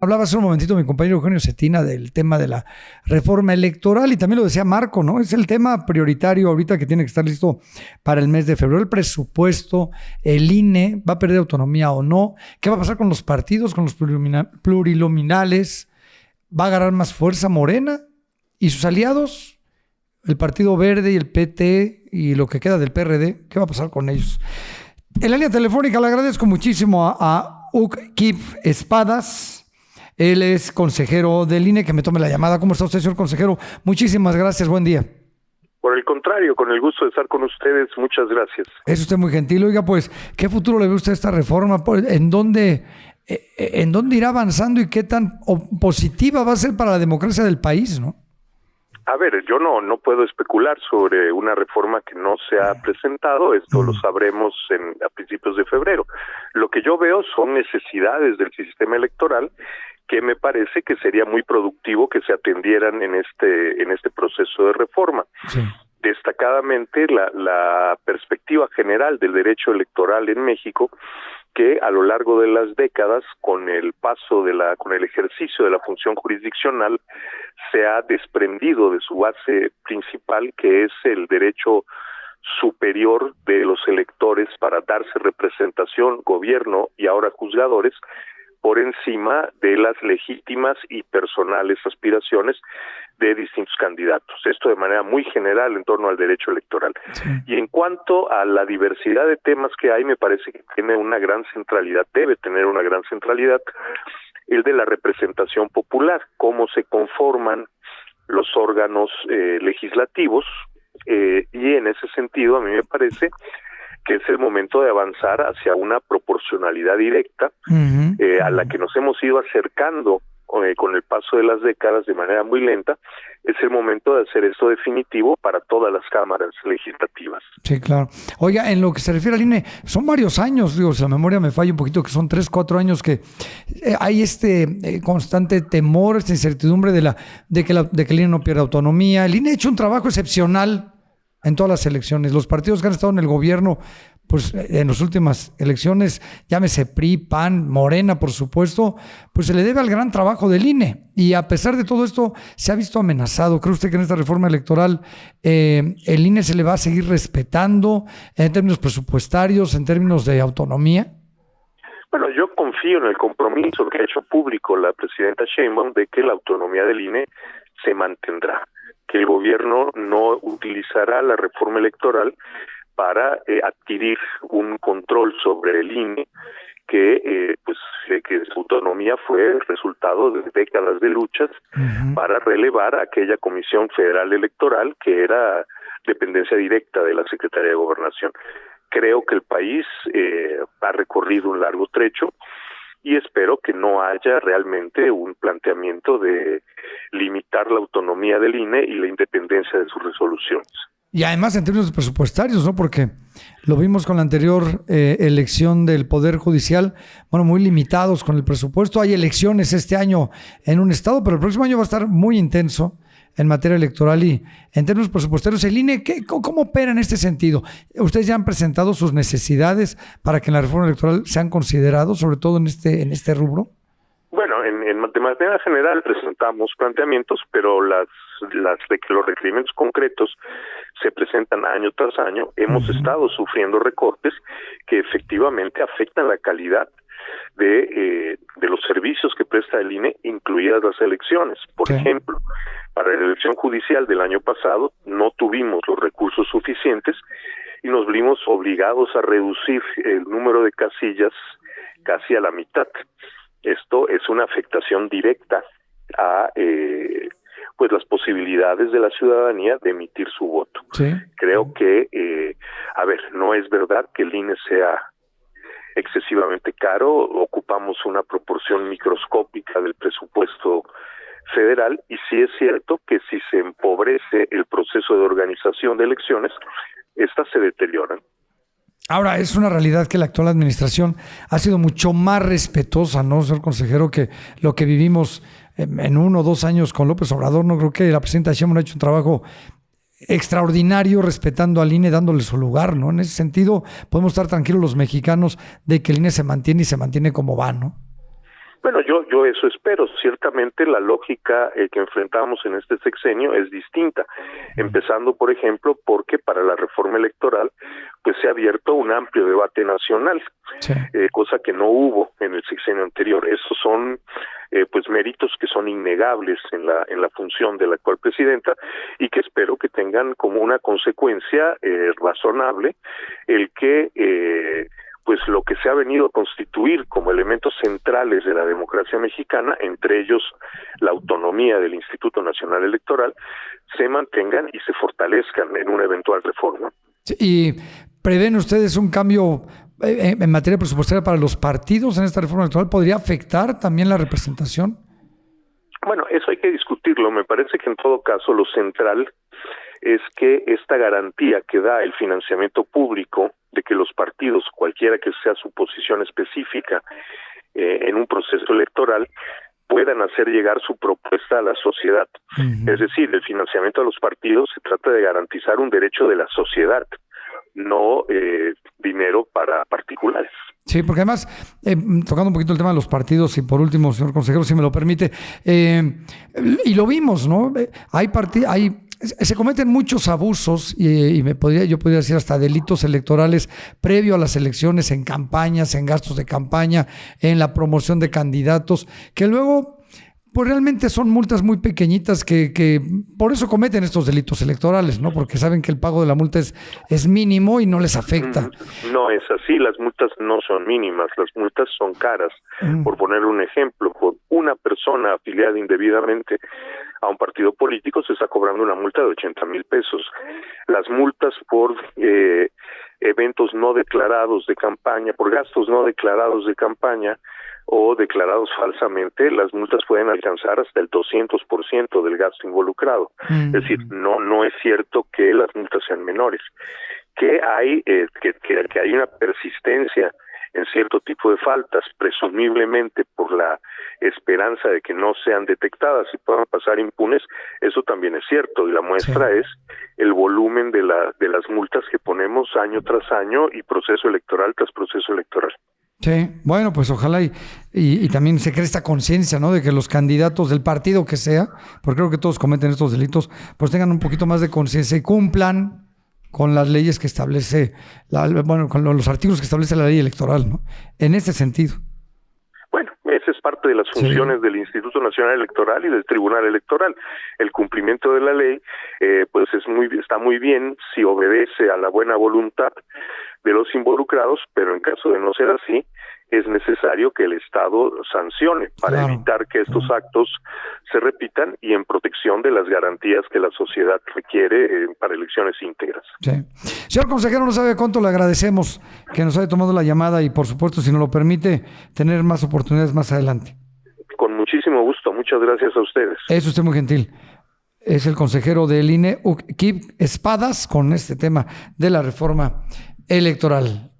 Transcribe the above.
Hablaba hace un momentito mi compañero Eugenio Cetina del tema de la reforma electoral y también lo decía Marco, ¿no? Es el tema prioritario ahorita que tiene que estar listo para el mes de febrero. El presupuesto, el INE, ¿va a perder autonomía o no? ¿Qué va a pasar con los partidos, con los plurinominales? ¿Va a agarrar más fuerza Morena y sus aliados? El Partido Verde y el PT y lo que queda del PRD, ¿qué va a pasar con ellos? En la línea telefónica le agradezco muchísimo a Kip Espadas. Él es consejero del INE, que me tome la llamada. ¿Cómo está usted, señor consejero? Muchísimas gracias, buen día. Por el contrario, con el gusto de estar con ustedes, muchas gracias. Es usted muy gentil. Oiga, pues, ¿qué futuro le ve usted a esta reforma? ¿En dónde irá avanzando y qué tan positiva va a ser para la democracia del país, no? A ver, yo no puedo especular sobre una reforma que no se ha presentado, esto lo sabremos a principios de febrero. Lo que yo veo son necesidades del sistema electoral que me parece que sería muy productivo que se atendieran en este proceso de reforma. Sí. Destacadamente la perspectiva general del derecho electoral en México, que a lo largo de las décadas, con el paso con el ejercicio de la función jurisdiccional, se ha desprendido de su base principal, que es el derecho superior de los electores para darse representación, gobierno y ahora juzgadores, por encima de las legítimas y personales aspiraciones de distintos candidatos. Esto de manera muy general en torno al derecho electoral. Sí. Y en cuanto a la diversidad de temas que hay, me parece que tiene una gran centralidad, debe tener una gran centralidad, el de la representación popular, cómo se conforman los órganos legislativos, y en ese sentido a mí me parece que es el momento de avanzar hacia una proporcionalidad directa, a la que nos hemos ido acercando con el paso de las décadas de manera muy lenta. Es el momento de hacer esto definitivo para todas las cámaras legislativas. Sí, claro. Oiga, en lo que se refiere al INE, son varios años, digo, si la memoria me falla un poquito, que son 3, 4 años que hay constante temor, esta incertidumbre de que el INE no pierda autonomía. El INE ha hecho un trabajo excepcional en todas las elecciones. Los partidos que han estado en el gobierno, pues en las últimas elecciones, llámese PRI, PAN, Morena, por supuesto, pues se le debe al gran trabajo del INE. Y a pesar de todo esto, se ha visto amenazado. ¿Cree usted que en esta reforma electoral el INE se le va a seguir respetando en términos presupuestarios, en términos de autonomía? Bueno, yo confío en el compromiso que ha hecho público la presidenta Sheinbaum de que la autonomía del INE se mantendrá, que el gobierno no utilizará la reforma electoral para adquirir un control sobre el INE, que su autonomía fue resultado de décadas de luchas para relevar a aquella Comisión Federal Electoral que era dependencia directa de la Secretaría de Gobernación. Creo que el país ha recorrido un largo trecho y espero que no haya realmente un planteamiento de limitar la autonomía del INE y la independencia de sus resoluciones. Y además en términos presupuestarios, ¿no? Porque lo vimos con la anterior elección del Poder Judicial, bueno, muy limitados con el presupuesto. Hay elecciones este año en un estado, pero el próximo año va a estar muy intenso en materia electoral y en términos presupuestarios. ¿El INE cómo opera en este sentido? ¿Ustedes ya han presentado sus necesidades para que en la reforma electoral sean considerados, sobre todo en este rubro? Bueno, de manera general presentamos planteamientos, pero las de que los requerimientos concretos se presentan año tras año. Hemos estado sufriendo recortes que efectivamente afectan la calidad de los servicios que presta el INE, incluidas las elecciones. Por ejemplo, para la elección judicial del año pasado no tuvimos los recursos suficientes y nos vimos obligados a reducir el número de casillas casi a la mitad. Esto es una afectación directa a las posibilidades de la ciudadanía de emitir su voto. Sí. Creo que, no es verdad que el INE sea excesivamente caro. Ocupamos una proporción microscópica del presupuesto federal y sí es cierto que si se empobrece el proceso de organización de elecciones, estas se deterioran. Ahora, es una realidad que la actual administración ha sido mucho más respetuosa, ¿no, señor consejero, que lo que vivimos en 1 o 2 años con López Obrador? No creo que la presidenta Sheinbaum ha hecho un trabajo extraordinario respetando al INE, dándole su lugar, ¿no? En ese sentido, podemos estar tranquilos los mexicanos de que el INE se mantiene y se mantiene como va, ¿no? Bueno, yo eso espero. Ciertamente la lógica que enfrentamos en este sexenio es distinta, empezando, por ejemplo, porque para la reforma electoral pues se ha abierto un amplio debate nacional, sí. Cosa que no hubo en el sexenio anterior. Esos son pues méritos que son innegables en la función de la actual presidenta y que espero que tengan como una consecuencia razonable el que pues lo que se ha venido a constituir como elementos centrales de la democracia mexicana, entre ellos la autonomía del Instituto Nacional Electoral, se mantengan y se fortalezcan en una eventual reforma. Sí, ¿y prevén ustedes un cambio en materia presupuestaria para los partidos en esta reforma electoral? ¿Podría afectar también la representación? Bueno, eso hay que discutirlo. Me parece que en todo caso lo central es que esta garantía que da el financiamiento público de que los partidos, cualquiera que sea su posición específica en un proceso electoral, puedan hacer llegar su propuesta a la sociedad. Es decir, el financiamiento de los partidos se trata de garantizar un derecho de la sociedad, no dinero para particulares. Sí, porque además, tocando un poquito el tema de los partidos, y por último, señor consejero, si me lo permite, y lo vimos, ¿no? Se cometen muchos abusos y yo podría decir hasta delitos electorales previo a las elecciones, en campañas, en gastos de campaña, en la promoción de candidatos, que luego pues realmente son multas muy pequeñitas que por eso cometen estos delitos electorales, ¿no? Porque saben que el pago de la multa es mínimo y no les afecta. No es así, las multas no son mínimas, las multas son caras. Por poner un ejemplo, por una persona afiliada indebidamente a un partido político se está cobrando una multa de 80,000 pesos. Las multas por eventos no declarados de campaña, por gastos no declarados de campaña o declarados falsamente, las multas pueden alcanzar hasta el 200% del gasto involucrado. Es decir, no es cierto que las multas sean menores. Que hay que hay una persistencia en cierto tipo de faltas, presumiblemente por la esperanza de que no sean detectadas y puedan pasar impunes, eso también es cierto, y la muestra es el volumen de las multas que ponemos año tras año y proceso electoral tras proceso electoral. Sí, bueno, pues ojalá y también se cree esta conciencia, ¿no? De que los candidatos del partido que sea, porque creo que todos cometen estos delitos, pues tengan un poquito más de conciencia y cumplan con las leyes que establece, con los artículos que establece la ley electoral, ¿no? En ese sentido. Bueno, esa es parte de las funciones del Instituto Nacional Electoral y del Tribunal Electoral. El cumplimiento de la ley, pues está muy bien si obedece a la buena voluntad de los involucrados, pero en caso de no ser así, es necesario que el Estado sancione para evitar que estos actos se repitan y en protección de las garantías que la sociedad requiere para elecciones íntegras. Sí. Señor consejero, no sabe cuánto le agradecemos que nos haya tomado la llamada y, por supuesto, si nos lo permite, tener más oportunidades más adelante. Con muchísimo gusto. Muchas gracias a ustedes. Es usted muy gentil. Es el consejero del INE, Kip Espadas, con este tema de la reforma electoral.